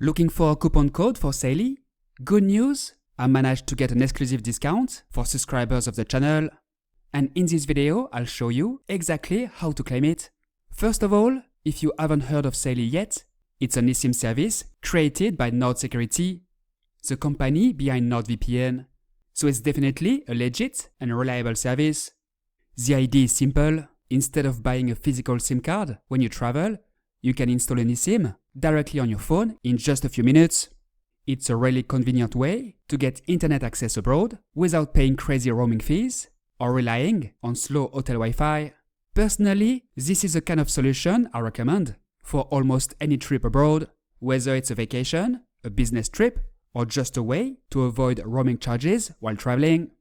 Looking for a coupon code for Saily? Good news! I managed to get an exclusive discount for subscribers of the channel. And in this video, I'll show you exactly how to claim it. First of all, if you haven't heard of Saily yet, it's an eSIM service created by Nord Security, the company behind NordVPN. So it's definitely a legit and reliable service. The idea is simple. Instead of buying a physical SIM card when you travel, you can install an eSIM directly on your phone in just a few minutes. It's a really convenient way to get internet access abroad without paying crazy roaming fees or relying on slow hotel Wi-Fi. Personally, this is the kind of solution I recommend for almost any trip abroad, whether it's a vacation, a business trip, or just a way to avoid roaming charges while traveling.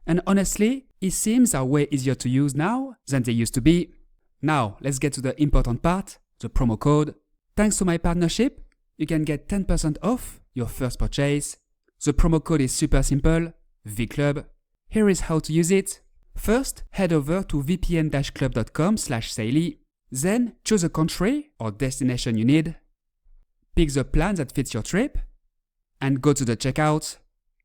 And honestly, eSIMs are way easier to use now than they used to be. Now, let's get to the important part, the promo code. Thanks to my partnership, you can get 10% off your first purchase. The promo code is super simple, VCLUB. Here is how to use it. First, head over to vpn-club.com/Saily. Then, choose a country or destination you need. Pick the plan that fits your trip and go to the checkout.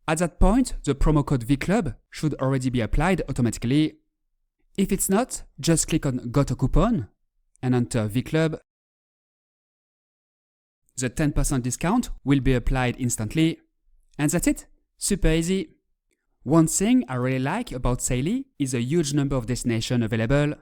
At that point, the promo code VCLUB should already be applied automatically. If it's not, just click on Got a Coupon and enter VCLUB. The 10% discount will be applied instantly. And that's it. Super easy. One thing I really like about Saily is a huge number of destinations available.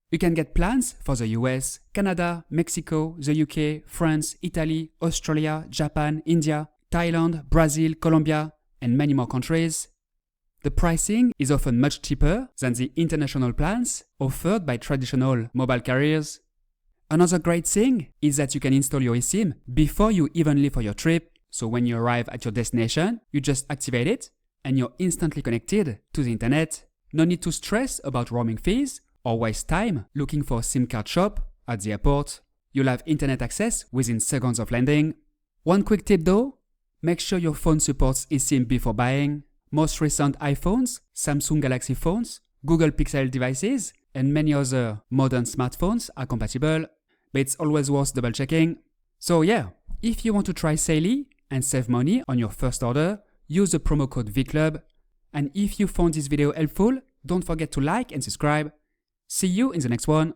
You can get plans for the US, Canada, Mexico, the UK, France, Italy, Australia, Japan, India, Thailand, Brazil, Colombia, and many more countries. The pricing is often much cheaper than the international plans offered by traditional mobile carriers. Another great thing is that you can install your eSIM before you even leave for your trip, so when you arrive at your destination, you just activate it and you're instantly connected to the internet. No need to stress about roaming fees or waste time looking for a SIM card shop at the airport. You'll have internet access within seconds of landing. One quick tip though, make sure your phone supports eSIM before buying. Most recent iPhones, Samsung Galaxy phones, Google Pixel devices, and many other modern smartphones are compatible, but it's always worth double checking. So yeah, if you want to try Saily and save money on your first order, use the promo code VCLUB. And if you found this video helpful, don't forget to like and subscribe. See you in the next one.